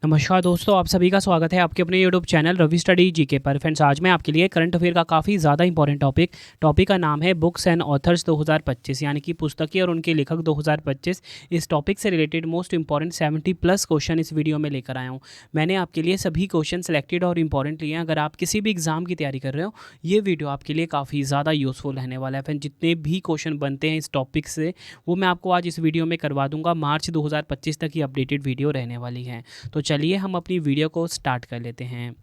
नमस्कार दोस्तों, आप सभी का स्वागत है आपके अपने YouTube channel Ravi study GK पर। फ्रेंड्स, आज मैं आपके लिए करंट अफेयर का काफ़ी ज़्यादा इंपॉर्टेंट टॉपिक का नाम है बुक्स एंड ऑथर्स 2025, यानी कि पुस्तकें और उनके लेखक 2025। इस टॉपिक से रिलेटेड मोस्ट इंपॉर्टेंट 70+ क्वेश्चन इस वीडियो में लेकर आया हूँ। मैंने आपके लिए सभी क्वेश्चन सेलेक्टेड और इंपॉर्टेंट लिए हैं। अगर आप किसी भी एग्जाम की तैयारी कर रहे हो, ये वीडियो आपके लिए काफ़ी ज़्यादा यूज़फुल रहने वाला है। फ्रेंड, जितने भी क्वेश्चन बनते हैं इस टॉपिक से, वो मैं आपको आज इस वीडियो में करवा दूंगा। मार्च 2025 तक ये अपडेटेड वीडियो रहने वाली है। तो चलिए हम अपनी वीडियो को स्टार्ट कर लेते हैं।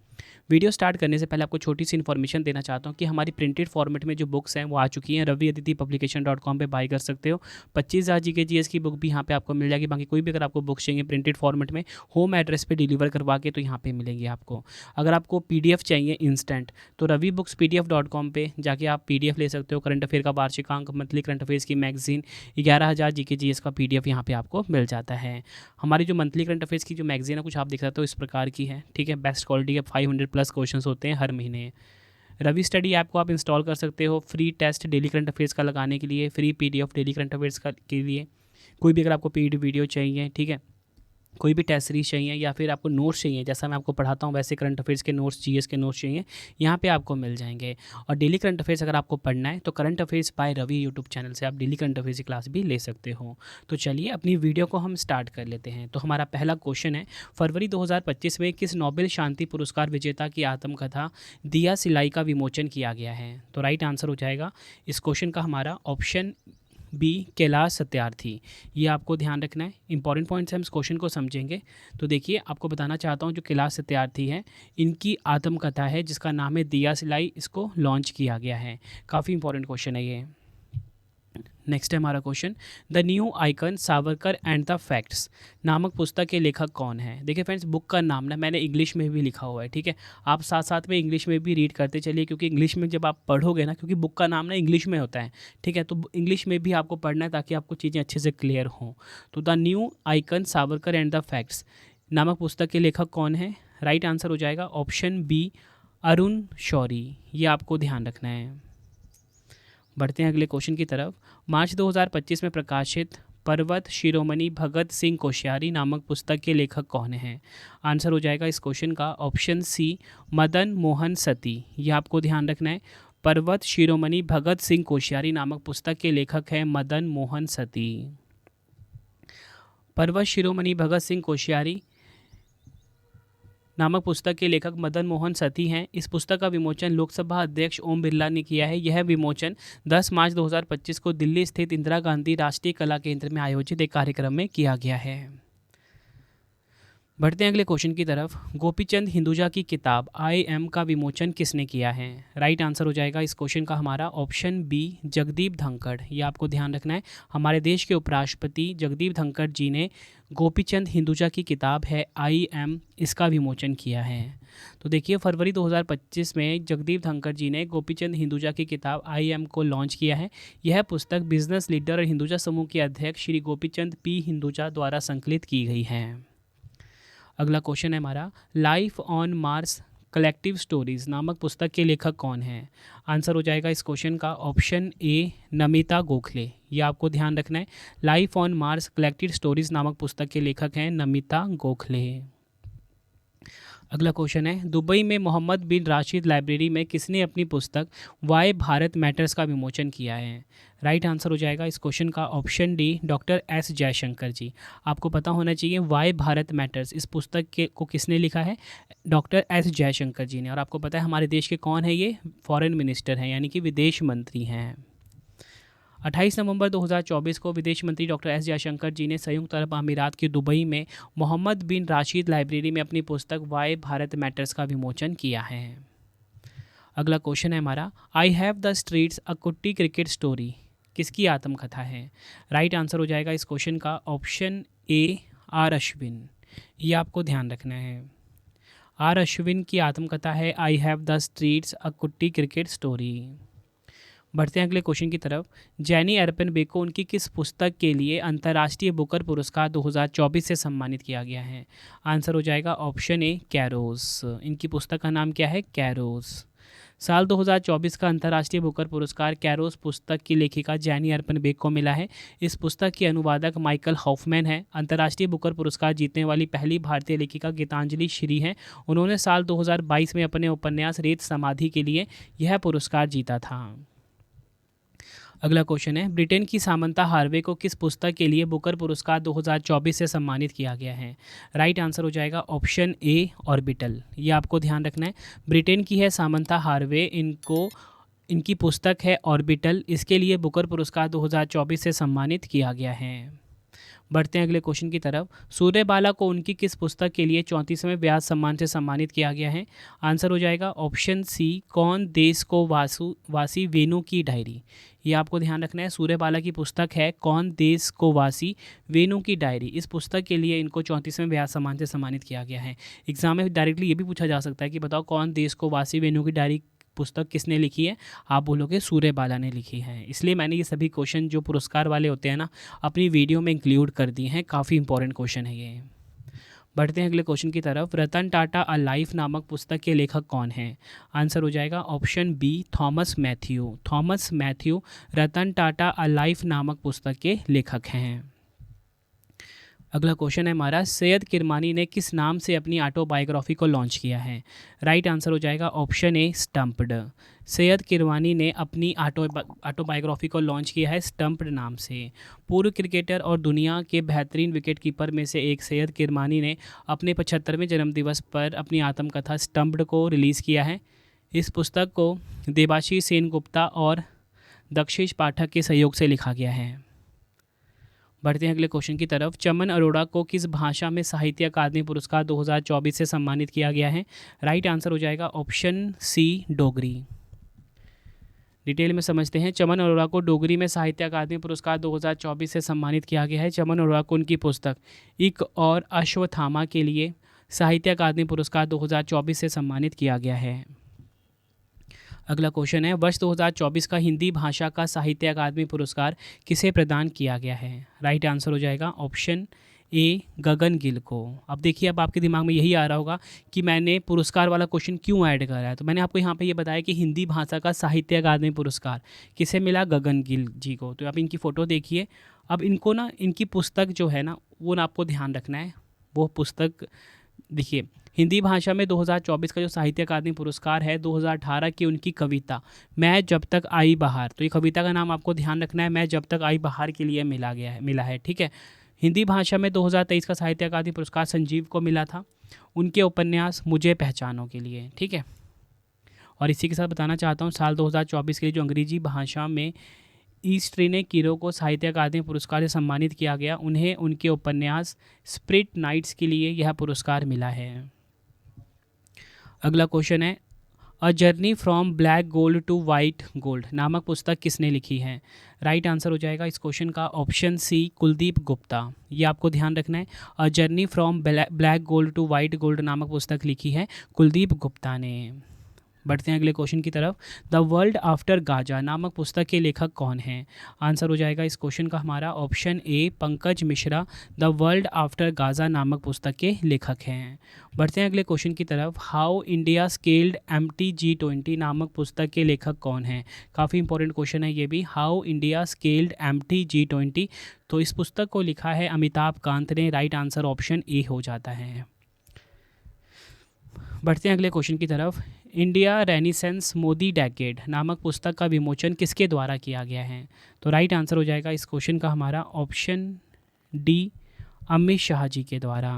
वीडियो स्टार्ट करने से पहले आपको छोटी सी इन्फॉर्मेशन देना चाहता हूँ कि हमारी प्रिंटेड फॉर्मेट में जो बुक्स हैं वो आ चुकी हैं। रवि अदिति publication.com पे बाई कर सकते हो। 25,000 जीके जीएस की बुक भी यहाँ पे आपको मिल जाएगी। बाकी कोई भी अगर आपको बुक्स चाहिए प्रिंटेड फॉर्मेट में होम एड्रेस पे डिलीवर करवा के, तो यहाँ पे मिलेंगी आपको। अगर आपको पीडीएफ चाहिए इंस्टेंट, तो रवि बुक्स pdf.com पे जाके आप पीडीएफ ले सकते हो। करंट अफेयर का वार्षिकांक, मंथली करंट अफेयर्स की मैगजीन, 11,000 जीके जीएस का पीडीएफ यहाँ पे आपको मिल जाता है। हमारी जो मंथली करंट अफेयर्स की जो मैगजीन है कुछ आप देख सकते हो इस प्रकार की है, ठीक है। बेस्ट क्वालिटी के 500+ क्वेश्चंस होते हैं हर महीने। रवि स्टडी ऐप को आप इंस्टॉल कर सकते हो free test daily current affairs का लगाने के लिए, free PDF daily current affairs का के लिए। कोई भी अगर आपको पीडीएफ वीडियो चाहिए, ठीक है, कोई भी टेस्ट सीरीज चाहिए या फिर आपको नोट्स चाहिए, जैसा मैं आपको पढ़ाता हूँ वैसे करंट अफेयर्स के नोट्स, जीएस के नोट्स चाहिए, यहाँ पे आपको मिल जाएंगे। और डेली करंट अफेयर्स अगर आपको पढ़ना है तो current affairs by Ravi YouTube channel से आप डेली करंट अफेयर्स की क्लास भी ले सकते हो। तो चलिए अपनी वीडियो को हम स्टार्ट कर लेते हैं। तो हमारा पहला क्वेश्चन है, फरवरी 2025 में किस नोबेल शांति पुरस्कार विजेता की आत्मकथा दिया सिलाई का विमोचन किया गया है? तो राइट आंसर हो जाएगा इस क्वेश्चन का हमारा ऑप्शन बी, कैलाश सत्यार्थी। ये आपको ध्यान रखना है। इंपॉर्टेंट पॉइंट्स हम इस क्वेश्चन को समझेंगे। तो देखिए, आपको बताना चाहता हूँ जो कैलाश सत्यार्थी है, इनकी आत्मकथा है जिसका नाम है दिया सिलाई, इसको लॉन्च किया गया है। काफ़ी इंपॉर्टेंट क्वेश्चन है ये। नेक्स्ट है हमारा question, the new icon Savarkar and the facts नामक पुस्तक के लेखक कौन है? देखिए फ्रेंड्स, बुक का नाम ना मैंने इंग्लिश में भी लिखा हुआ है, ठीक है। आप साथ साथ में इंग्लिश में भी रीड करते चलिए, क्योंकि इंग्लिश में जब आप पढ़ोगे ना, क्योंकि बुक का नाम ना इंग्लिश में होता है, ठीक है, तो इंग्लिश में भी आपको पढ़ना है ताकि आपको चीज़ें अच्छे से क्लियर हों। तो the new icon Savarkar and the facts नामक पुस्तक के लेखक कौन है? राइट आंसर हो जाएगा ऑप्शन बी, अरुण शौरी। ये आपको ध्यान रखना है। बढ़ते हैं अगले क्वेश्चन की तरफ। मार्च 2025 में प्रकाशित पर्वत शिरोमणि भगत सिंह कोश्यारी नामक पुस्तक के लेखक कौन हैं? आंसर हो जाएगा इस क्वेश्चन का ऑप्शन सी, मदन मोहन सती। ये आपको ध्यान रखना है। पर्वत शिरोमणि भगत सिंह कोश्यारी नामक पुस्तक के लेखक हैं मदन मोहन सती। पर्वत शिरोमणि भगत सिंह कोश्यारी नामक पुस्तक के लेखक मदन मोहन सती हैं। इस पुस्तक का विमोचन लोकसभा अध्यक्ष ओम बिरला ने किया है। यह विमोचन 10 मार्च 2025 को दिल्ली स्थित इंदिरा गांधी राष्ट्रीय कला केंद्र में आयोजित एक कार्यक्रम में किया गया है। बढ़ते हैं अगले क्वेश्चन की तरफ। गोपीचंद हिंदुजा की किताब आई एम का विमोचन किसने किया है? राइट आंसर हो जाएगा इस क्वेश्चन का हमारा ऑप्शन बी, जगदीप धनखड़। ये आपको ध्यान रखना है। हमारे देश के उपराष्ट्रपति जगदीप धनखड़ जी ने गोपीचंद हिंदुजा की किताब है आई एम, इसका विमोचन किया है। तो देखिए, फरवरी 2025 में जगदीप धनखड़ जी ने गोपीचंद हिंदुजा की किताब आई एम को लॉन्च किया है। यह पुस्तक बिजनेस लीडर और हिंदुजा समूह के अध्यक्ष श्री गोपीचंद पी हिंदुजा द्वारा संकलित की गई है। अगला क्वेश्चन है हमारा, life on Mars collective stories नामक पुस्तक के लेखक कौन हैं? आंसर हो जाएगा इस क्वेश्चन का ऑप्शन ए, नमिता गोखले। ये आपको ध्यान रखना है। Life on Mars collective stories नामक पुस्तक के लेखक हैं नमिता गोखले। अगला क्वेश्चन है, दुबई में मोहम्मद बिन राशिद लाइब्रेरी में किसने अपनी पुस्तक वाई भारत मैटर्स का विमोचन किया है? राइट आंसर हो जाएगा इस क्वेश्चन का option D, doctor S Jaishankar ji. आपको पता होना चाहिए वाई भारत मैटर्स इस पुस्तक को किसने लिखा है? डॉक्टर एस जयशंकर जी ने। और आपको पता है हमारे देश के कौन है ये? फॉरेन मिनिस्टर हैं, यानी कि विदेश मंत्री हैं। 28 नवंबर 2024 को विदेश मंत्री डॉक्टर एस जयशंकर जी ने संयुक्त अरब अमीरात के दुबई में मोहम्मद बिन राशिद लाइब्रेरी में अपनी पुस्तक वाई भारत मैटर्स का विमोचन किया है। अगला क्वेश्चन है हमारा, आई हैव द स्ट्रीट्स अ कुट्टी क्रिकेट स्टोरी किसकी आत्मकथा है? राइट आंसर हो जाएगा इस क्वेश्चन का ऑप्शन ए, आर अश्विन। ये आपको ध्यान रखना है। आर अश्विन की आत्मकथा है आई हैव द स्ट्रीट्स अ कुट्टी क्रिकेट स्टोरी। बढ़ते हैं अगले क्वेश्चन की तरफ। जैनी एरपेनबेक को उनकी किस पुस्तक के लिए अंतर्राष्ट्रीय बुकर पुरस्कार 2024 से सम्मानित किया गया है? आंसर हो जाएगा ऑप्शन ए, कैरोस। इनकी पुस्तक का नाम क्या है? कैरोस। साल 2024 का अंतर्राष्ट्रीय बुकर पुरस्कार कैरोस पुस्तक की लेखिका जैनी अर्पण बेक को मिला है। इस पुस्तक की अनुवादक माइकल हॉफमैन है। अंतर्राष्ट्रीय बुकर पुरस्कार जीतने वाली पहली भारतीय लेखिका गीतांजलि श्री हैं। उन्होंने साल 2022 में अपने उपन्यास रेत समाधि के लिए यह पुरस्कार जीता था। अगला क्वेश्चन है, ब्रिटेन की सामंता हार्वे को किस पुस्तक के लिए बुकर पुरस्कार 2024 से सम्मानित किया गया है? राइट आंसर हो जाएगा ऑप्शन ए ऑर्बिटल। ये आपको ध्यान रखना है। ब्रिटेन की है सामंता हार्वे, इनकी पुस्तक है ऑर्बिटल, इसके लिए बुकर पुरस्कार 2024 से सम्मानित किया गया है। बढ़ते हैं अगले क्वेश्चन की तरफ। सूर्यबाला को उनकी किस पुस्तक के लिए 34वें व्यास सम्मान से सम्मानित किया गया है? आंसर हो जाएगा ऑप्शन सी कौन देश को वासी वेणु की डायरी। ये आपको ध्यान रखना है। सूर्यबाला की पुस्तक है कौन देश को वासी वेणु की डायरी। इस पुस्तक के लिए इनको 34वें व्यास सम्मान से सम्मानित किया गया है। एग्जाम में डायरेक्टली ये भी पूछा जा सकता है कि बताओ कौन देश को वासी वेणु की डायरी पुस्तक किसने लिखी है? आप बोलोगे सूर्यबाला ने लिखी है। इसलिए मैंने ये सभी क्वेश्चन जो पुरस्कार वाले होते हैं ना अपनी वीडियो में इंक्लूड कर दिए हैं। काफ़ी इंपॉर्टेंट क्वेश्चन है ये। बढ़ते हैं अगले क्वेश्चन की तरफ। रतन टाटा अ लाइफ नामक पुस्तक के लेखक कौन हैं? आंसर हो जाएगा option B Thomas Matthew. Thomas Matthew Ratan Tata a life नामक पुस्तक के लेखक हैं। अगला क्वेश्चन है हमारा, सैयद किरमानी ने किस नाम से अपनी ऑटोबायोग्राफी को लॉन्च किया है? राइट आंसर हो जाएगा ऑप्शन ए स्टम्प्ड। सैयद किरमानी ने अपनी ऑटोबायोग्राफी को लॉन्च किया है स्टम्प्ड नाम से। पूर्व क्रिकेटर और दुनिया के बेहतरीन विकेटकीपर में से एक सैयद किरमानी ने अपने 75वें जन्मदिवस पर अपनी आत्मकथा स्टम्प्ड को रिलीज़ किया है। इस पुस्तक को देबाशीष सेनगुप्ता और दक्षेश पाठक के सहयोग से लिखा गया है। बढ़ते हैं अगले क्वेश्चन की तरफ। चमन अरोड़ा को किस भाषा में साहित्य अकादमी पुरस्कार 2024 से सम्मानित किया गया है? राइट आंसर हो जाएगा ऑप्शन सी डोगरी। डिटेल में समझते हैं। चमन अरोड़ा को डोगरी में साहित्य अकादमी पुरस्कार 2024 से सम्मानित किया गया है। चमन अरोड़ा को उनकी पुस्तक इक और अश्वत्थामा के लिए साहित्य अकादमी पुरस्कार 2024 से सम्मानित किया गया है। अगला क्वेश्चन है, वर्ष 2024 का हिंदी भाषा का साहित्य अकादमी पुरस्कार किसे प्रदान किया गया है? राइट आंसर हो जाएगा ऑप्शन ए गगन गिल को। अब देखिए, अब आपके दिमाग में यही आ रहा होगा कि मैंने पुरस्कार वाला क्वेश्चन क्यों ऐड करा है। तो मैंने आपको यहाँ पे ये बताया कि हिंदी भाषा का साहित्य अकादमी पुरस्कार किसे मिला? गगन गिल जी को। तो आप इनकी फ़ोटो देखिए। अब इनको ना इनकी पुस्तक जो है ना वो ना आपको ध्यान रखना है। वो पुस्तक देखिए, हिंदी भाषा में 2024 का जो साहित्य अकादमी पुरस्कार है 2018 की उनकी कविता मैं जब तक आई बहार। तो ये कविता का नाम आपको ध्यान रखना है, मैं जब तक आई बहार के लिए मिला है। ठीक है। हिंदी भाषा में 2023 का साहित्य अकादमी पुरस्कार संजीव को मिला था उनके उपन्यास मुझे पहचानों के लिए। ठीक है। और इसी के साथ बताना चाहता हूँ साल 2024 के लिए जो अंग्रेजी भाषा में ईस्ट्रीने किरो को साहित्य अकादमी पुरस्कार से सम्मानित किया गया, उन्हें उनके उपन्यास स्प्रिट नाइट्स के लिए यह पुरस्कार मिला है। अगला क्वेश्चन है, a journey from black gold to white gold नामक पुस्तक किसने लिखी है? राइट आंसर हो जाएगा इस क्वेश्चन का ऑप्शन सी कुलदीप गुप्ता। ये आपको ध्यान रखना है। A journey from black gold to white gold नामक पुस्तक लिखी है कुलदीप गुप्ता ने। बढ़ते हैं अगले क्वेश्चन की तरफ। द वर्ल्ड आफ्टर गाजा नामक पुस्तक के लेखक कौन हैं? आंसर हो जाएगा इस क्वेश्चन का हमारा option A Pankaj Mishra the world after Gaza नामक पुस्तक के लेखक हैं। बढ़ते हैं अगले क्वेश्चन की तरफ। हाउ इंडिया स्केल्ड MTG20 नामक पुस्तक के लेखक कौन हैं? काफ़ी इंपॉर्टेंट क्वेश्चन है ये भी। हाउ इंडिया स्केल्ड MTG20, तो इस पुस्तक को लिखा है अमिताभ कांत ने। राइट आंसर ऑप्शन ए हो जाता है। बढ़ते हैं अगले क्वेश्चन की तरफ। इंडिया रेनिसेंस मोदी डेकेड नामक पुस्तक का विमोचन किसके द्वारा किया गया है? तो राइट आंसर हो जाएगा इस क्वेश्चन का हमारा ऑप्शन डी अमित शाह जी के द्वारा।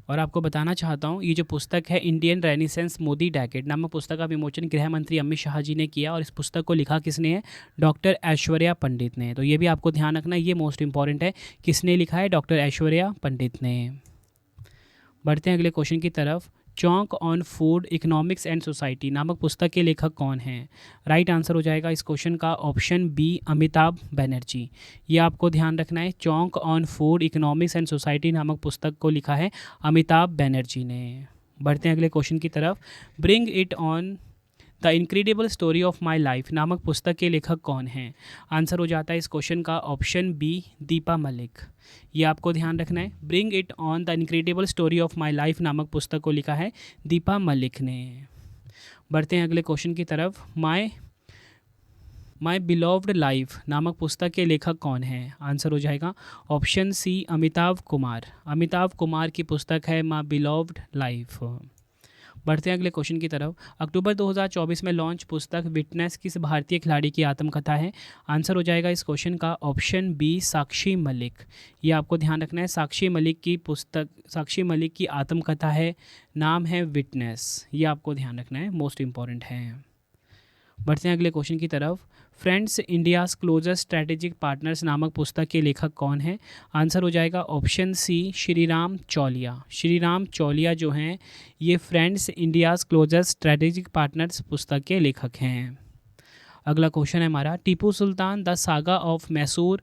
और आपको बताना चाहता हूँ ये जो पुस्तक है इंडियन रेनिसेंस मोदी डेकेड नामक पुस्तक का विमोचन गृह मंत्री अमित शाह जी ने किया। और इस पुस्तक को लिखा किसने है? डॉक्टर ऐश्वर्या पंडित ने। तो ये भी आपको ध्यान रखना, ये मोस्ट इंपॉर्टेंट है। किसने लिखा है? डॉक्टर ऐश्वर्या पंडित ने। बढ़ते हैं अगले क्वेश्चन की तरफ। चौंक on food economics and society नामक पुस्तक के लेखक कौन हैं? राइट आंसर हो जाएगा इस क्वेश्चन का ऑप्शन बी अमिताभ बनर्जी। ये आपको ध्यान रखना है। चौंक on food economics and society नामक पुस्तक को लिखा है अमिताभ बनर्जी ने। बढ़ते हैं अगले क्वेश्चन की तरफ। Bring it on the incredible story of my life नामक पुस्तक के लेखक कौन हैं? आंसर हो जाता है इस क्वेश्चन का ऑप्शन बी दीपा मलिक। ये आपको ध्यान रखना है। Bring it on the incredible story of my life नामक पुस्तक को लिखा है दीपा मलिक ने। बढ़ते हैं अगले क्वेश्चन की तरफ। माई बिलोव्ड लाइफ नामक पुस्तक के लेखक कौन है? आंसर हो जाएगा ऑप्शन सी अमिताभ कुमार। अमिताभ कुमार की पुस्तक है माई बिलोव्ड लाइफ। बढ़ते हैं अगले क्वेश्चन की तरफ। अक्टूबर 2024 में लॉन्च पुस्तक विटनेस किस भारतीय खिलाड़ी की आत्मकथा है? आंसर हो जाएगा इस क्वेश्चन का ऑप्शन बी साक्षी मलिक। ये आपको ध्यान रखना है, साक्षी मलिक की पुस्तक, साक्षी मलिक की आत्मकथा है, नाम है विटनेस। ये आपको ध्यान रखना है, मोस्ट इंपॉर्टेंट है। बढ़ते हैं अगले क्वेश्चन की तरफ। Friends India's closest strategic partners नामक पुस्तक के लेखक कौन है? आंसर हो जाएगा ऑप्शन सी श्रीराम चौलिया। श्रीराम चौलिया जो हैं ये friends India's closest strategic partners पुस्तक के लेखक हैं। अगला क्वेश्चन है हमारा, Tipu Sultan the saga of Mysore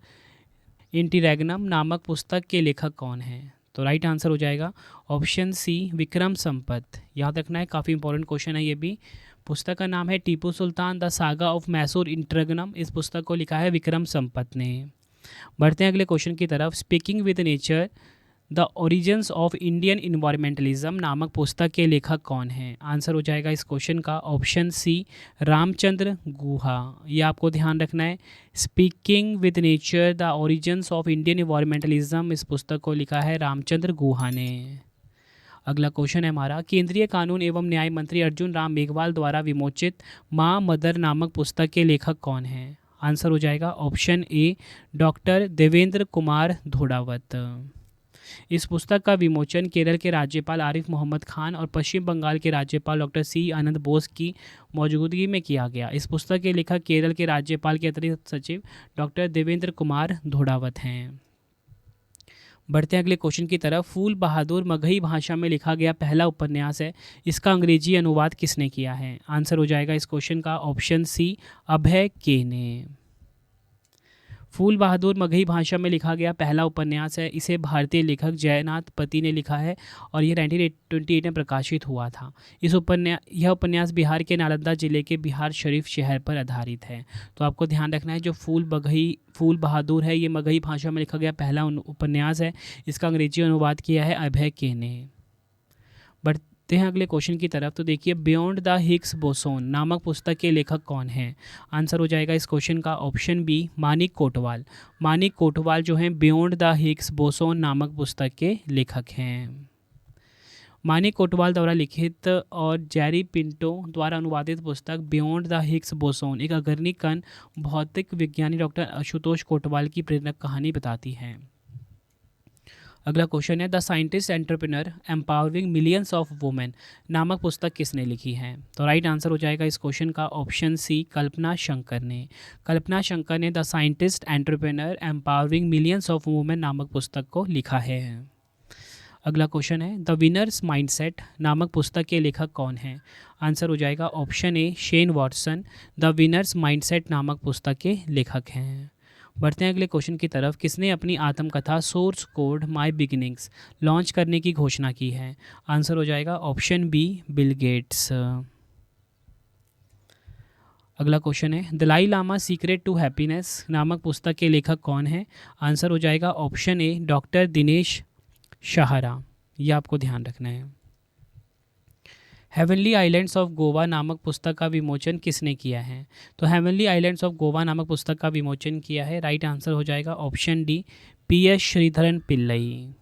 इंटीरेग्नम नामक पुस्तक के लेखक कौन है? तो राइट आंसर हो जाएगा ऑप्शन सी विक्रम संपत। याद रखना है, काफ़ी इंपॉर्टेंट क्वेश्चन है ये भी। पुस्तक का नाम है Tipu Sultan the saga of Mysore इंटीरेग्नम। इस पुस्तक को लिखा है विक्रम संपत ने। बढ़ते हैं अगले क्वेश्चन की तरफ। Speaking with nature the origins of Indian environmentalism नामक पुस्तक के लेखक कौन हैं? आंसर हो जाएगा इस क्वेश्चन का ऑप्शन सी रामचंद्र गुहा। ये आपको ध्यान रखना है, speaking with nature the origins of Indian environmentalism, इस पुस्तक को लिखा है रामचंद्र गुहा ने। अगला क्वेश्चन है हमारा, केंद्रीय कानून एवं न्याय मंत्री अर्जुन राम मेघवाल द्वारा विमोचित माँ मदर नामक पुस्तक के लेखक कौन हैं? आंसर हो जाएगा option A doctor Devendra Kumar Dhodawat. इस पुस्तक का विमोचन केरल के राज्यपाल आरिफ मोहम्मद खान और पश्चिम बंगाल के राज्यपाल डॉक्टर सी आनंद बोस की मौजूदगी में किया गया। इस पुस्तक के लेखक केरल के राज्यपाल के अतिरिक्त सचिव डॉक्टर देवेंद्र कुमार धोड़ावत हैं। बढ़ते हैं अगले क्वेश्चन की तरफ। फूल बहादुर मगही भाषा में लिखा गया पहला उपन्यास है, इसका अंग्रेजी अनुवाद किसने किया है? आंसर हो जाएगा इस क्वेश्चन का ऑप्शन सी अभय के ने। फूल बहादुर मगही भाषा में लिखा गया पहला उपन्यास है, इसे भारतीय लेखक जयनाथ पति ने लिखा है और ये 1928 में प्रकाशित हुआ था। यह उपन्यास बिहार के नालंदा जिले के बिहार शरीफ शहर पर आधारित है। तो आपको ध्यान रखना है, जो फूल बहादुर है ये मगही भाषा में लिखा गया पहला उपन्यास है, इसका अंग्रेजी अनुवाद किया है अभय के ने। बढ़ते हैं अगले क्वेश्चन की तरफ। तो देखिए, बियॉन्ड द हिग्स बोसोन नामक पुस्तक के लेखक कौन हैं? आंसर हो जाएगा इस क्वेश्चन का ऑप्शन बी मानिक कोटवाल। मानिक कोटवाल जो हैं बियॉन्ड द हिग्स बोसोन नामक पुस्तक के लेखक हैं। मानिक कोटवाल द्वारा लिखित और जेरी पिंटो द्वारा अनुवादित पुस्तक बियॉन्ड द हिग्स बोसोन एक अग्रणी कण भौतिक विज्ञानी डॉक्टर आशुतोष कोटवाल की प्रेरक कहानी बताती है। अगला क्वेश्चन है, the scientist entrepreneur empowering millions of women नामक पुस्तक किसने लिखी है? तो राइट आंसर हो जाएगा इस क्वेश्चन का ऑप्शन सी कल्पना शंकर ने। कल्पना शंकर ने the scientist entrepreneur empowering millions of women नामक पुस्तक को लिखा है। अगला क्वेश्चन है, द विनर्स माइंडसेट नामक पुस्तक के लेखक कौन हैं? आंसर हो जाएगा option A Shane Watson. The winners mindset नामक पुस्तक के लेखक हैं। बढ़ते हैं अगले क्वेश्चन की तरफ। किसने अपनी आत्मकथा source code my beginnings launch करने की घोषणा की है? आंसर हो जाएगा ऑप्शन बी बिल गेट्स। अगला क्वेश्चन है, Dalai Lama secret to happiness नामक पुस्तक के लेखक कौन है? आंसर हो जाएगा option A doctor Dinesh Sahara. ये आपको ध्यान रखना है। हेवनली आइलैंड्स ऑफ गोवा नामक पुस्तक का विमोचन किसने किया है? तो हेवनली आइलैंड्स ऑफ गोवा नामक पुस्तक का विमोचन किया है, राइट आंसर हो जाएगा option D P S. Sreedharan Pillai.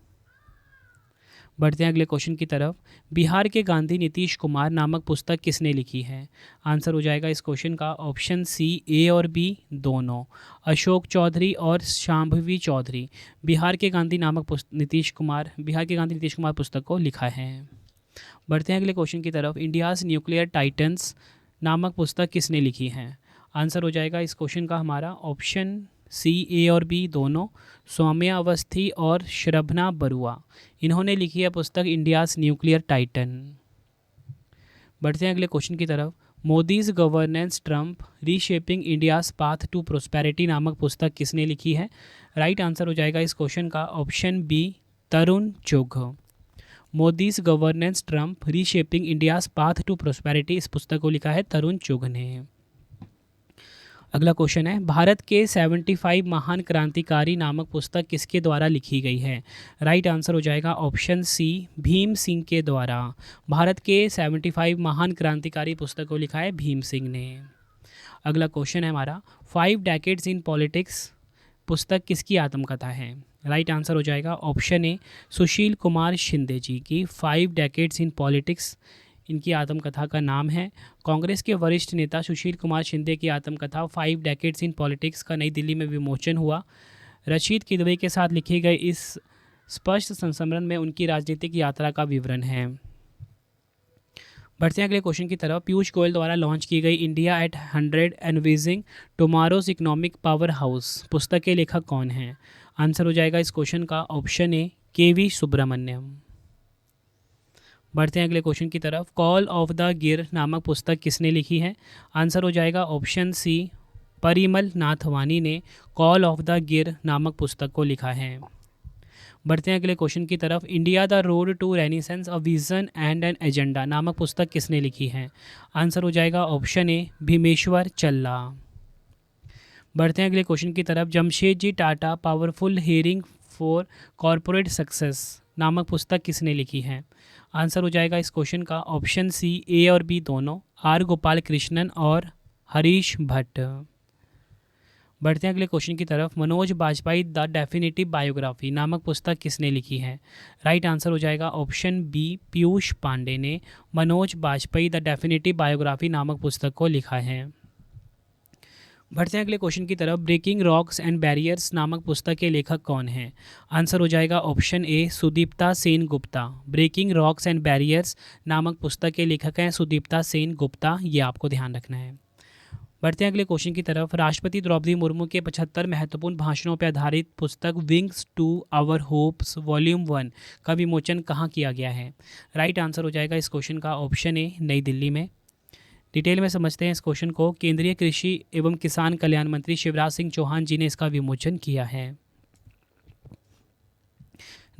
बढ़ते हैं अगले क्वेश्चन की तरफ। बिहार के गांधी नीतीश कुमार नामक पुस्तक किसने लिखी है? आंसर हो जाएगा इस क्वेश्चन का ऑप्शन सी ए और बी दोनों, अशोक चौधरी और शांभवी चौधरी। बिहार के गांधी नीतीश कुमार पुस्तक को लिखा है। बढ़ते हैं अगले क्वेश्चन की तरफ। इंडियाज़ न्यूक्लियर टाइटन्स नामक पुस्तक किसने लिखी है? आंसर हो जाएगा इस क्वेश्चन का हमारा ऑप्शन सी ए और बी दोनों, सौम्या अवस्थी और श्रभना बरुआ। इन्होंने लिखी है पुस्तक इंडियाज़ न्यूक्लियर टाइटन। बढ़ते हैं अगले क्वेश्चन की तरफ। Modi's governance Trump reshaping India's path to prosperity नामक पुस्तक किसने लिखी है? राइट आंसर हो जाएगा इस क्वेश्चन का option B Tarun Chugh. Modi's governance Trump reshaping India's path to prosperity, इस पुस्तक को लिखा है तरुण चुघ ने। अगला क्वेश्चन है, भारत के 75 महान क्रांतिकारी नामक पुस्तक किसके द्वारा लिखी गई है? राइट आंसर हो जाएगा ऑप्शन सी, भीम सिंह के द्वारा। भारत के 75 महान क्रांतिकारी पुस्तक को लिखा है भीम सिंह ने। अगला क्वेश्चन है हमारा, 5 डेकेड्स इन पॉलिटिक्स पुस्तक किसकी आत्मकथा है? राइट आंसर हो जाएगा ऑप्शन ए, सुशील कुमार शिंदे जी की 5 डेकेड्स इन पॉलिटिक्स इनकी आत्मकथा का नाम है। कांग्रेस के वरिष्ठ नेता सुशील कुमार शिंदे की आत्मकथा 5 डेकेड्स इन पॉलिटिक्स का नई दिल्ली में विमोचन हुआ। रशीद किदवई के साथ लिखे गए इस स्पष्ट संस्मरण में उनकी राजनीतिक यात्रा का विवरण है। बढ़ते हैं अगले क्वेश्चन की तरफ। पीयूष गोयल द्वारा लॉन्च की गई India at 100 envisioning tomorrow's economic powerhouse पुस्तक के लेखक कौन हैं? आंसर हो जाएगा इस क्वेश्चन का ऑप्शन ए, के.वी. सुब्रमण्यम। बढ़ते हैं अगले क्वेश्चन की तरफ। कॉल ऑफ द गिर नामक पुस्तक किसने लिखी है? आंसर हो जाएगा ऑप्शन सी, परिमल नाथवानी ने कॉल ऑफ द गिर नामक पुस्तक को लिखा है। बढ़ते हैं अगले क्वेश्चन की तरफ। India the road to renaissance a vision and an agenda नामक पुस्तक किसने लिखी है? आंसर हो जाएगा ऑप्शन ए, भीमेश्वर चल्ला। बढ़ते हैं अगले क्वेश्चन की तरफ। Jamshedji Tata powerful hearing for corporate success नामक पुस्तक किसने लिखी है? आंसर हो जाएगा इस क्वेश्चन का ऑप्शन सी, ए और बी दोनों, आर गोपाल कृष्णन और हरीश भट्ट। बढ़ते हैं अगले क्वेश्चन की तरफ। Manoj Bajpayee the definitive biography नामक पुस्तक किसने लिखी है? राइट आंसर हो जाएगा ऑप्शन बी, पीयूष पांडे ने Manoj Bajpayee the definitive biography नामक पुस्तक को लिखा है। बढ़ते हैं अगले क्वेश्चन की तरफ। ब्रेकिंग रॉक्स एंड बैरियर्स नामक पुस्तक के लेखक कौन हैं? आंसर हो जाएगा option A, Sudipta Sen Gupta. Breaking rocks and barriers नामक पुस्तक के लेखक हैं सुदीप्ता सेन गुप्ता, ये आपको ध्यान रखना है। बढ़ते हैं अगले क्वेश्चन की तरफ। राष्ट्रपति द्रौपदी मुर्मू के 75 महत्वपूर्ण भाषणों पर आधारित पुस्तक wings to our hopes volume 1 का विमोचन कहाँ किया गया है? राइट आंसर हो जाएगा इस क्वेश्चन का ऑप्शन ए, नई दिल्ली में। डिटेल में समझते हैं इस क्वेश्चन को। केंद्रीय कृषि एवं किसान कल्याण मंत्री शिवराज सिंह चौहान जी ने इसका विमोचन किया है।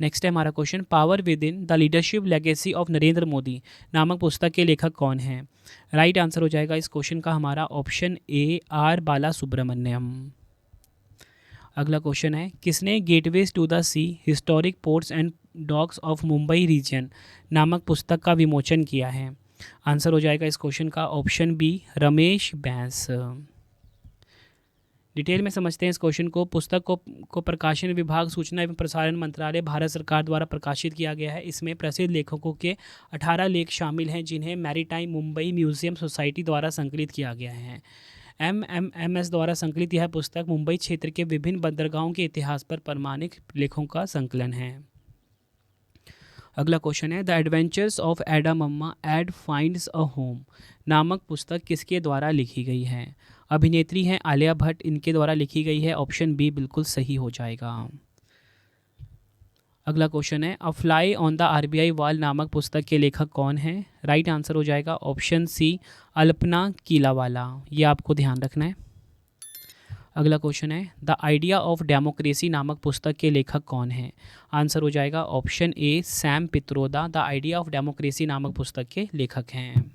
नेक्स्ट है हमारा question, power with in the leadership legacy of Narendra Modi नामक पुस्तक के लेखक कौन हैं? राइट आंसर हो जाएगा इस क्वेश्चन का हमारा option A, R Bala Subramaniam. अगला क्वेश्चन है, किसने gateways to the sea historic ports and docks of Mumbai region नामक पुस्तक का विमोचन किया है? आंसर हो जाएगा इस क्वेश्चन का option B, Ramesh Bais. Detail में समझते हैं इस क्वेश्चन को। पुस्तक को प्रकाशन विभाग, सूचना एवं प्रसारण मंत्रालय, भारत सरकार द्वारा प्रकाशित किया गया है। इसमें प्रसिद्ध लेखकों के 18 लेख शामिल हैं जिन्हें मैरीटाइम मुंबई म्यूजियम सोसाइटी द्वारा संकलित किया गया है। MMMS द्वारा संकलित यह पुस्तक मुंबई क्षेत्र के विभिन्न बंदरगाहों के इतिहास पर प्रामाणिक लेखों का संकलन है। अगला क्वेश्चन है, द एडवेंचर्स ऑफ एडा मम्मा एड फाइंड्स अ होम नामक पुस्तक किसके द्वारा लिखी गई है? अभिनेत्री हैं आलिया भट्ट, इनके द्वारा लिखी गई है। ऑप्शन बी बिल्कुल सही हो जाएगा। अगला क्वेश्चन है, अ fly on the RBI wall नामक पुस्तक के लेखक कौन हैं? राइट आंसर हो जाएगा ऑप्शन सी, अल्पना कीलावाला, ये आपको ध्यान रखना है। अगला क्वेश्चन है, द आइडिया ऑफ डेमोक्रेसी नामक पुस्तक के लेखक कौन हैं? आंसर हो जाएगा option A, Sam Pitroda, the idea of democracy नामक पुस्तक के लेखक हैं।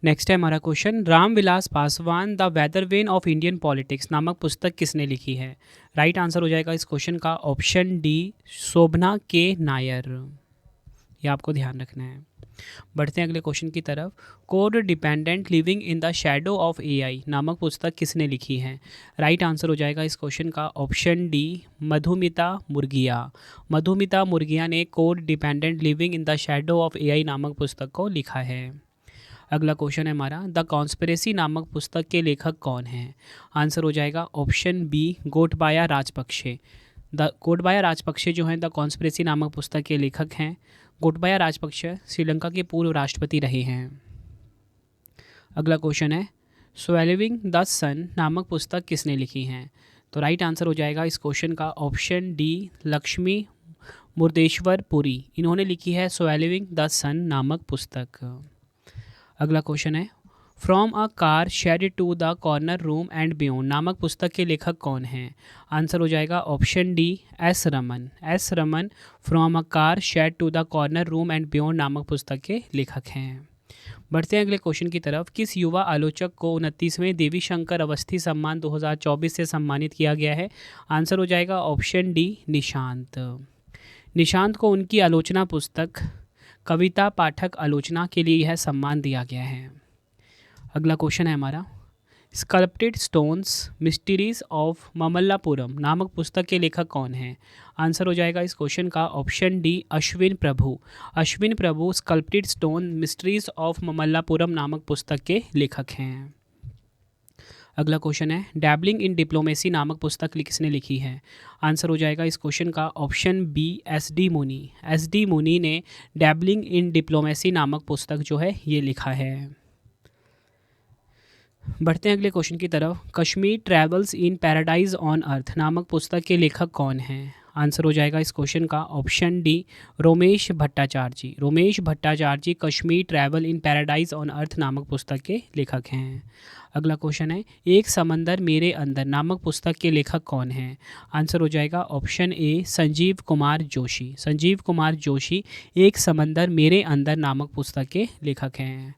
नेक्स्ट है हमारा question, Ramvilas Paswan the weathervane of Indian politics नामक पुस्तक किसने लिखी है? राइट आंसर हो जाएगा इस क्वेश्चन का ऑप्शन डी, शोभना के नायर, ये आपको ध्यान रखना है। बढ़ते हैं अगले क्वेश्चन की तरफ। Code dependent living in the shadow of AI नामक पुस्तक किसने लिखी है? राइट आंसर हो जाएगा इस क्वेश्चन का ऑप्शन डी, मधुमिता मुर्गिया। मधुमिता मुर्गिया ने code dependent living in the shadow of AI नामक पुस्तक को लिखा है। अगला क्वेश्चन है हमारा, द कॉन्स्पिरेसी नामक पुस्तक के लेखक कौन हैं? आंसर हो जाएगा option B, Gotabaya Rajapaksa. The Gotabaya Rajapaksa जो हैं द कॉन्स्पिरेसी नामक पुस्तक के लेखक हैं। गोटबाया राजपक्षे श्रीलंका के पूर्व राष्ट्रपति रहे हैं। अगला क्वेश्चन है, स्वैल्विंग द सन नामक पुस्तक किसने लिखी है? तो राइट आंसर हो जाएगा इस क्वेश्चन का ऑप्शन डी, लक्ष्मी मुर्देश्वर पुरी, इन्होंने लिखी है स्वैल्विंग द सन नामक पुस्तक। अगला क्वेश्चन है, from a car shed to the corner room and beyond नामक पुस्तक के लेखक कौन हैं? आंसर हो जाएगा option D, S Raman. S Raman from a car shed to the corner room and beyond नामक पुस्तक के लेखक हैं। बढ़ते हैं अगले क्वेश्चन की तरफ। किस युवा आलोचक को 29वें देवी शंकर अवस्थी सम्मान 2024 से सम्मानित किया गया है? आंसर हो जाएगा ऑप्शन डी, निशांत। निशांत को उनकी आलोचना पुस्तक कविता पाठक आलोचना के लिए यह सम्मान दिया गया है। अगला क्वेश्चन है हमारा, sculpted stones mysteries of Mamallapuram नामक पुस्तक के लेखक कौन हैं? आंसर हो जाएगा इस क्वेश्चन का option D, Ashwin Prabhu. Ashwin Prabhu sculpted stone mysteries of Mamallapuram नामक पुस्तक के लेखक हैं। अगला क्वेश्चन है, डैबलिंग इन डिप्लोमेसी नामक पुस्तक किसने लिखी है? आंसर हो जाएगा इस क्वेश्चन का ऑप्शन बी, एस डी मुनी। एस डी मुनी ने डैबलिंग इन डिप्लोमेसी नामक पुस्तक जो है ये लिखा है। बढ़ते हैं अगले क्वेश्चन की तरफ। Kashmir travels in paradise on earth नामक पुस्तक के लेखक कौन हैं? आंसर हो जाएगा इस क्वेश्चन का option D, Romesh Bhattacharya ji. Romesh Bhattacharya ji Kashmir travel in paradise on earth नामक पुस्तक के लेखक हैं। अगला क्वेश्चन है, एक समंदर मेरे अंदर नामक पुस्तक के लेखक कौन हैं? आंसर हो जाएगा ऑप्शन ए, संजीव कुमार जोशी। संजीव कुमार जोशी एक समंदर मेरे अंदर नामक पुस्तक के लेखक हैं।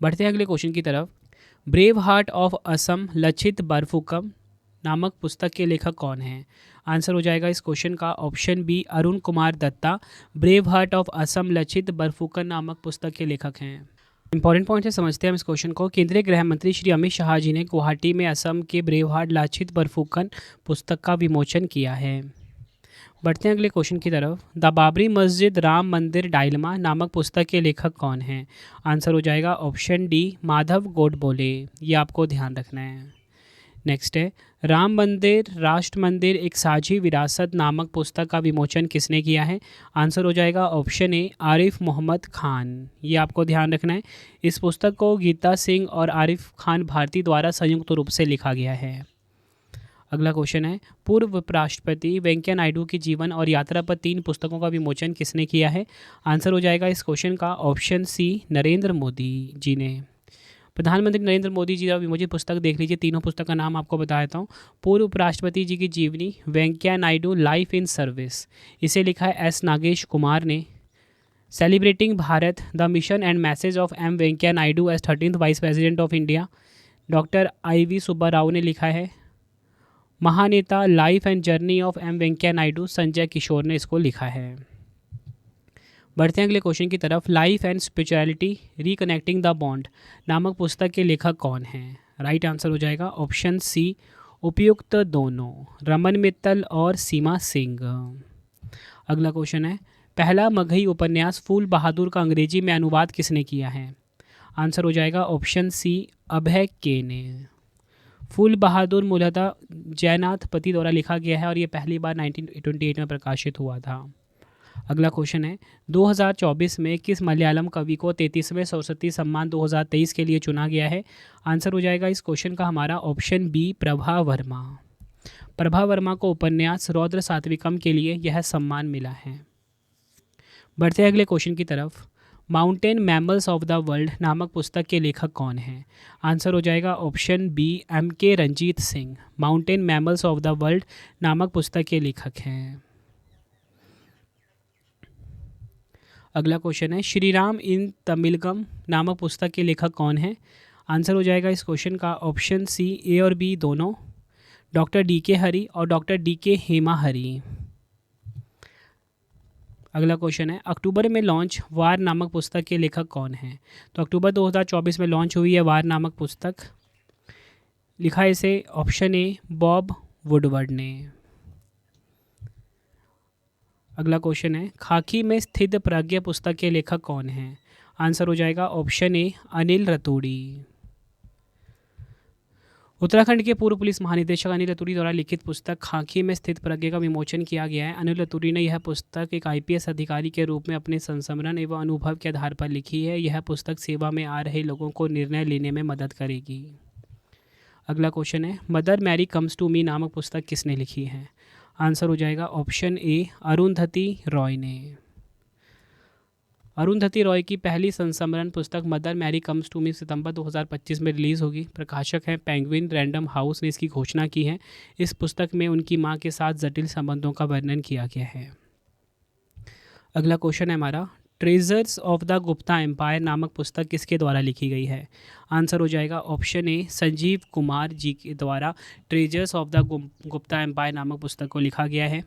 बढ़ते हैं अगले क्वेश्चन की तरफ। Brave heart of Assam Lachit Barphukan नामक पुस्तक के लेखक कौन हैं? आंसर हो जाएगा इस क्वेश्चन का option B, Arun Kumar Dutta. Brave heart of Assam Lachit Barphukan नामक पुस्तक के लेखक हैं। इंपॉर्टेंट पॉइंट से समझते हैं हम इस क्वेश्चन को। केंद्रीय गृह मंत्री श्री अमित शाह जी ने गुवाहाटी में असम के ब्रेव हार्ट लचित बरफुकन पुस्तक का विमोचन किया है। बढ़ते हैं अगले क्वेश्चन की तरफ। द बाबरी मस्जिद राम मंदिर डायलमा नामक पुस्तक के लेखक कौन हैं? आंसर हो जाएगा ऑप्शन डी, माधव गोडबोले। ये आपको ध्यान रखना है। नेक्स्ट है, राम मंदिर राष्ट्र मंदिर एक साझी विरासत नामक पुस्तक का विमोचन किसने किया है? आंसर हो जाएगा ऑप्शन ए, आरिफ मोहम्मद खान। ये आपको ध्यान रखना है। इस पुस्तक को गीता सिंह और आरिफ खान भारती द्वारा संयुक्त रूप से लिखा गया है। अगला क्वेश्चन है, पूर्व उपराष्ट्रपति वेंकैया नायडू की जीवन और यात्रा पर 3 पुस्तकों का विमोचन किसने किया है? आंसर हो जाएगा इस क्वेश्चन का ऑप्शन सी, नरेंद्र मोदी जी ने। प्रधानमंत्री नरेंद्र मोदी जी का विमोचित पुस्तक देख लीजिए। तीनों पुस्तक का नाम आपको बता देता हूँ। पूर्व उपराष्ट्रपति जी की जीवनी Venkaiah Naidu life in service, इसे लिखा है एस नागेश कुमार ने। Celebrating Bharat the mission and message of M Venkaiah Naidu as 13th vice president of India, doctor I V. Subba Rao ने लिखा है। Mahaneta life and journey of M Venkaiah Naidu, Sanjay Kishore ने इसको लिखा है। बढ़ते हैं अगले क्वेश्चन की तरफ। Life and spirituality reconnecting the bond नामक पुस्तक के लेखक कौन हैं? राइट आंसर हो जाएगा ऑप्शन सी, उपयुक्त दोनों, रमन मित्तल और सीमा सिंह। अगला क्वेश्चन है, पहला मगही उपन्यास फूल बहादुर का अंग्रेजी में अनुवाद किसने किया है? आंसर हो जाएगा ऑप्शन सी, अभय के ने। फूल बहादुर मूलतः जयनाथ पति द्वारा लिखा गया है और ये पहली बार 1928 में प्रकाशित हुआ था। अगला क्वेश्चन है, 2024 में किस मलयालम कवि को 33वें सरस्वती सम्मान 2023 के लिए चुना गया है? आंसर हो जाएगा इस क्वेश्चन का हमारा ऑप्शन बी, प्रभा वर्मा। प्रभा वर्मा को उपन्यास रौद्र सात्विकम के लिए यह सम्मान मिला है। बढ़ते हैं अगले क्वेश्चन की तरफ। Mountain mammals of the world नामक पुस्तक के लेखक कौन हैं? आंसर हो जाएगा option B, M K Ranjit Singh. Mountain mammals of the world नामक पुस्तक के लेखक हैं। अगला क्वेश्चन है, श्री राम इन तमिलगम नामक पुस्तक के लेखक कौन हैं? आंसर हो जाएगा इस क्वेश्चन का ऑप्शन सी, ए और बी दोनों, डॉक्टर डी के हरी और डॉक्टर डी के हेमा हरी। अगला क्वेश्चन है, अक्टूबर में लॉन्च वार नामक पुस्तक के लेखक कौन हैं? तो अक्टूबर 2024 में लॉन्च हुई है वार नामक पुस्तक, लिखा है इसे ऑप्शन ए, बॉब वुडवर्ड ने। अगला क्वेश्चन है, खाकी में स्थित प्रज्ञा पुस्तक के लेखक कौन हैं? आंसर हो जाएगा ऑप्शन ए, अनिल रतूड़ी। उत्तराखंड के पूर्व पुलिस महानिदेशक अनिल रतूड़ी द्वारा लिखित पुस्तक खाकी में स्थित प्रज्ञा का विमोचन किया गया है। अनिल रतूड़ी ने यह पुस्तक एक आईपीएस अधिकारी के रूप में अपने संस्मरण एवं अनुभव के आधार पर लिखी है। यह पुस्तक सेवा में आ रहे लोगों को निर्णय लेने में मदद करेगी। अगला क्वेश्चन है, Mother Mary comes to me नामक पुस्तक किसने लिखी है? आंसर हो जाएगा ऑप्शन ए, अरुंधति रॉय ने। अरुंधति रॉय की पहली संस्मरण पुस्तक Mother Mary comes to me सितंबर 2025 में रिलीज़ होगी। प्रकाशक हैं पेंगुइन रैंडम हाउस ने इसकी घोषणा की है। इस पुस्तक में उनकी मां के साथ जटिल संबंधों का वर्णन किया गया है। अगला क्वेश्चन है हमारा, treasures of the Gupta empire नामक पुस्तक किसके द्वारा लिखी गई है? आंसर हो जाएगा ऑप्शन ए, संजीव कुमार जी के द्वारा treasures of the Gupta empire नामक पुस्तक को लिखा गया है।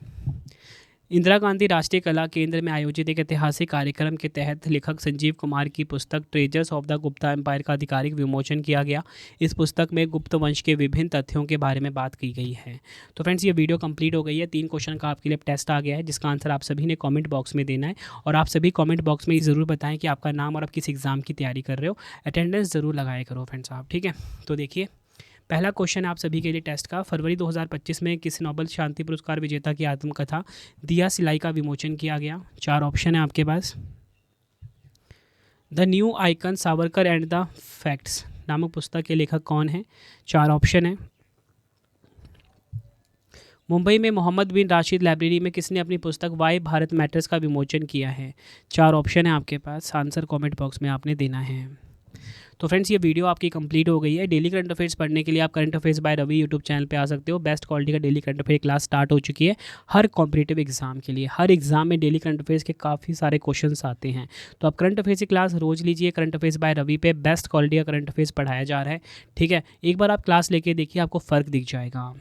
इंदिरा गांधी राष्ट्रीय कला केंद्र में आयोजित एक ऐतिहासिक कार्यक्रम के तहत लेखक संजीव कुमार की पुस्तक treasures of the Gupta empire का आधिकारिक विमोचन किया गया। इस पुस्तक में गुप्त वंश के विभिन्न तथ्यों के बारे में बात की गई है। तो फ्रेंड्स, ये वीडियो कंप्लीट हो गई है। 3 क्वेश्चन का आपके लिए टेस्ट आ गया है, जिसका आंसर आप सभी ने कॉमेंट बॉक्स में देना है। और आप सभी कॉमेंट बॉक्स में ज़रूर बताएं कि आपका नाम और आप किस एग्ज़ाम की तैयारी कर रहे हो। अटेंडेंस ज़रूर लगाया करो फ्रेंड्स आप, ठीक है। तो देखिए, पहला क्वेश्चन है आप सभी के लिए टेस्ट का। फरवरी 2025 में किस नोबेल शांति पुरस्कार विजेता की आत्मकथा दिया सिलाई का विमोचन किया गया? 4 ऑप्शन है आपके पास। The new icon Savarkar and the facts नामक पुस्तक के लेखक कौन है? 4 ऑप्शन है। मुंबई में मोहम्मद बिन राशिद लाइब्रेरी में किसने अपनी पुस्तक वाई भारत मैटर्स का विमोचन किया है? 4 ऑप्शन है आपके पास। आंसर कमेंट बॉक्स में आपने देना है। तो फ्रेंड्स, ये वीडियो आपकी कंप्लीट हो गई है। डेली करंट अफेयर्स पढ़ने के लिए आप current affairs by Ravi YouTube channel पे आ सकते हो। बेस्ट क्वालिटी का daily current affair class start हो चुकी है हर कॉम्पिटिटिव एग्जाम के लिए। हर एग्जाम में डेली करंट अफेयर्स के काफ़ी सारे क्वेश्चंस आते हैं। तो आप करंट अफेयर्स की क्लास रोज़ लीजिए। करंट अफेयर्स बाय रवि पे बेस्ट क्वालिटी का करंट अफेयर्स पढ़ाया जा रहा है, ठीक है। एक बार आप क्लास लेके देखिए, आपको फ़र्क दिख जाएगा।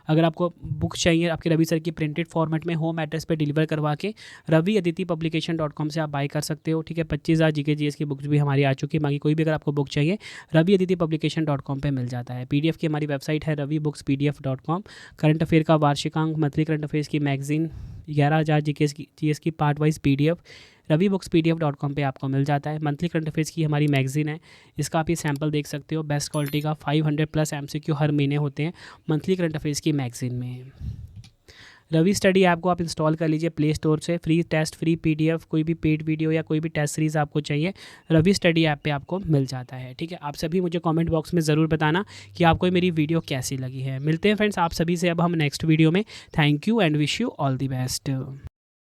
अगर आपको बुक चाहिए आपके रवि सर की प्रिंटेड फॉर्मेट में होम एड्रेस पे डिलीवर करवा के raviaditipublication.com से आप बाय कर सकते हो, ठीक है। 25,000 जीके जीएस की बुक्स भी हमारी आ चुकी है। बाकी कोई भी अगर आपको बुक चाहिए raviaditipublication.com पे मिल जाता है। पीडीएफ की हमारी वेबसाइट है ravibookspdf.com। करंट अफेयर का वार्षिकांक, मंथली करंट अफेयर्स की मैगजीन, 11,000 जीएस की पार्ट वाइज पीडीएफ ravibookspdf.com पे आपको मिल जाता है। मंथली करंट अफेयर्स की हमारी मैगजीन है, इसका आप ये सैम्पल देख सकते हो। बेस्ट क्वालिटी का 500+ MCQ हर महीने होते हैं मंथली करंट अफेयर्स की मैगजीन में। रवि स्टडी ऐप को आप इंस्टॉल कर लीजिए प्ले स्टोर से। फ्री टेस्ट, फ्री पीडीएफ, कोई भी पेड वीडियो या कोई भी टेस्ट सीरीज़ आपको चाहिए, रवि स्टडी ऐप पे आपको मिल जाता है, ठीक है। आप सभी मुझे कमेंट बॉक्स में ज़रूर बताना कि आपको मेरी वीडियो कैसी लगी है। मिलते हैं फ्रेंड्स आप सभी से अब हम नेक्स्ट वीडियो में। Thank you and wish you all the best.